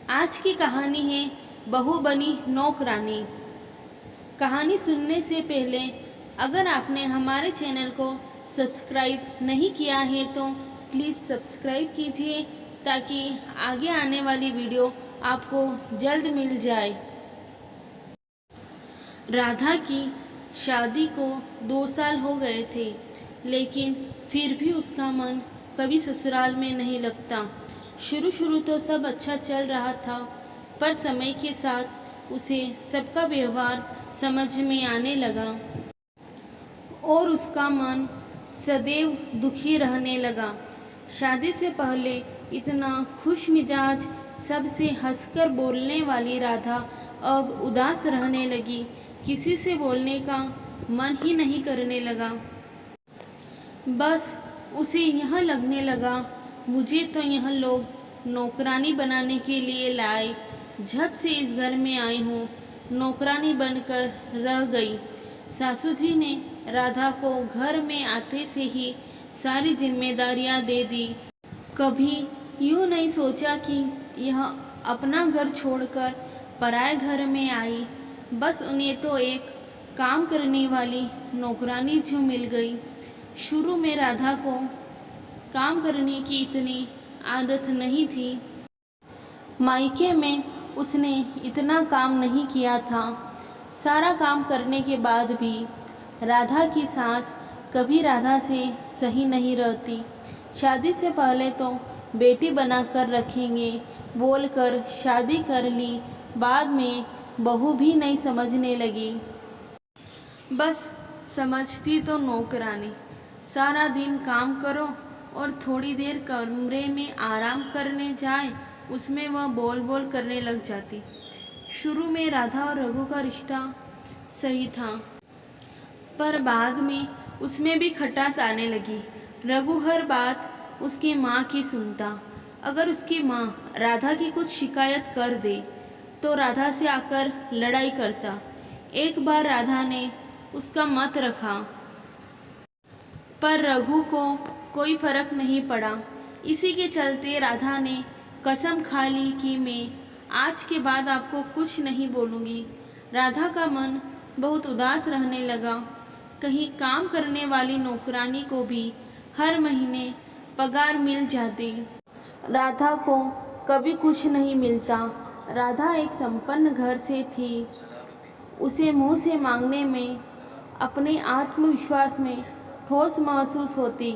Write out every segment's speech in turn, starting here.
आज की कहानी है बहू बनी नौकरानी। कहानी सुनने से पहले अगर आपने हमारे चैनल को सब्सक्राइब नहीं किया है तो प्लीज़ सब्सक्राइब कीजिए ताकि आगे आने वाली वीडियो आपको जल्द मिल जाए। राधा की शादी को 2 साल हो गए थे, लेकिन फिर भी उसका मन कभी ससुराल में नहीं लगता। शुरू तो सब अच्छा चल रहा था, पर समय के साथ उसे सबका व्यवहार समझ में आने लगा और उसका मन सदैव दुखी रहने लगा। शादी से पहले इतना खुश मिजाज, सबसे हंसकर बोलने वाली राधा अब उदास रहने लगी। किसी से बोलने का मन ही नहीं करने लगा। बस उसे यह लगने लगा, मुझे तो यह लोग नौकरानी बनाने के लिए लाए। जब से इस घर में आई हूँ नौकरानी बनकर रह गई। सासू जी ने राधा को घर में आते से ही सारी जिम्मेदारियां दे दी। कभी यूँ नहीं सोचा कि यह अपना घर छोड़कर पराए घर में आई। बस उन्हें तो एक काम करने वाली नौकरानी जो मिल गई। शुरू में राधा को काम करने की इतनी आदत नहीं थी। मायके में उसने इतना काम नहीं किया था। सारा काम करने के बाद भी राधा की सास कभी राधा से सही नहीं रहती। शादी से पहले तो बेटी बनाकर रखेंगे बोलकर शादी कर ली, बाद में बहू भी नहीं समझने लगी। बस समझती तो नौकरानी। सारा दिन काम करो और थोड़ी देर कमरे में आराम करने जाए, उसमें वह बोल बोल करने लग जाती। शुरू में राधा और रघु का रिश्ता सही था, पर बाद में उसमें भी खटास आने लगी। रघु हर बात उसकी माँ की सुनता। अगर उसकी माँ राधा की कुछ शिकायत कर दे तो राधा से आकर लड़ाई करता। एक बार राधा ने उसका मत रखा, पर रघु को कोई फर्क नहीं पड़ा। इसी के चलते राधा ने कसम खा ली कि मैं आज के बाद आपको कुछ नहीं बोलूँगी। राधा का मन बहुत उदास रहने लगा। कहीं काम करने वाली नौकरानी को भी हर महीने पगार मिल जाती, राधा को कभी कुछ नहीं मिलता। राधा एक संपन्न घर से थी। उसे मुंह से मांगने में अपने आत्मविश्वास में ठोस महसूस होती।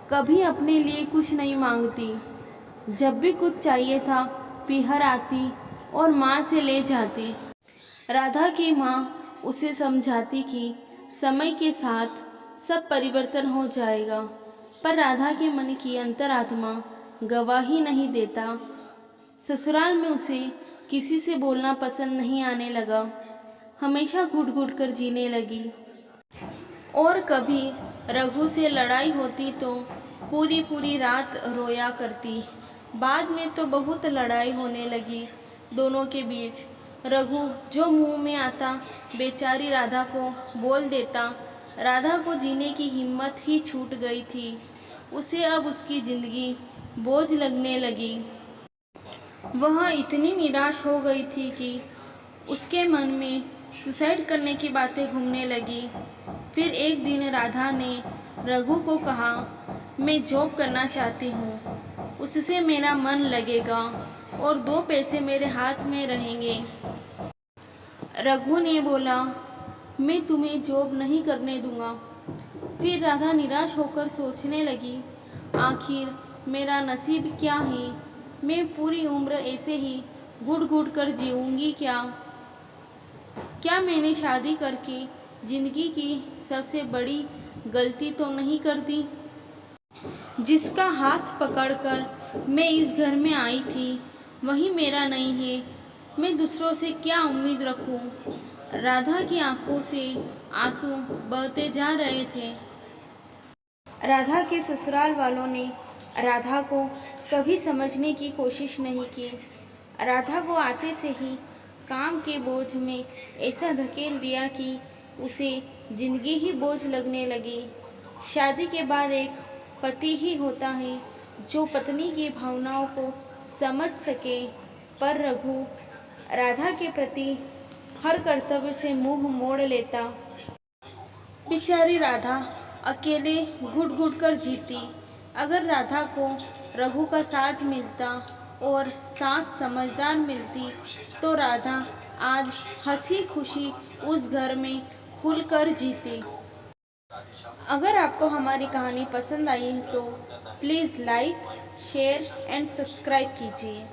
कभी अपने लिए कुछ नहीं मांगती। जब भी कुछ चाहिए था पीहर आती और माँ से ले जाती। राधा की माँ उसे समझाती कि समय के साथ सब परिवर्तन हो जाएगा, पर राधा के मन की अंतरात्मा गवाही नहीं देता। ससुराल में उसे किसी से बोलना पसंद नहीं आने लगा। हमेशा घुट घुट कर जीने लगी और कभी रघु से लड़ाई होती तो पूरी पूरी रात रोया करती। बाद में तो बहुत लड़ाई होने लगी दोनों के बीच। रघु जो मुंह में आता बेचारी राधा को बोल देता। राधा को जीने की हिम्मत ही छूट गई थी। उसे अब उसकी ज़िंदगी बोझ लगने लगी। वह इतनी निराश हो गई थी कि उसके मन में सुसाइड करने की बातें घूमने लगी। फिर एक दिन राधा ने रघु को कहा, मैं जॉब करना चाहती हूँ, उससे मेरा मन लगेगा और 2 पैसे मेरे हाथ में रहेंगे। रघु ने बोला, मैं तुम्हें जॉब नहीं करने दूंगा। फिर राधा निराश होकर सोचने लगी, आखिर मेरा नसीब क्या है? मैं पूरी उम्र ऐसे ही घुट घुट कर जीऊँगी क्या? क्या मैंने शादी करके ज़िंदगी की सबसे बड़ी गलती तो नहीं कर दी? जिसका हाथ पकड़कर मैं इस घर में आई थी वही मेरा नहीं है, मैं दूसरों से क्या उम्मीद रखूं? राधा की आंखों से आंसू बहते जा रहे थे। राधा के ससुराल वालों ने राधा को कभी समझने की कोशिश नहीं की। राधा को आते से ही काम के बोझ में ऐसा धकेल दिया कि उसे ज़िंदगी ही बोझ लगने लगी। शादी के बाद एक पति ही होता है जो पत्नी की भावनाओं को समझ सके, पर रघु राधा के प्रति हर कर्तव्य से मुंह मोड़ लेता। बेचारी राधा अकेले घुट घुट कर जीती। अगर राधा को रघु का साथ मिलता और सास समझदार मिलती तो राधा आज हंसी खुशी उस घर में खुलकर जीती। अगर आपको हमारी कहानी पसंद आई है तो please like, share and subscribe कीजिए।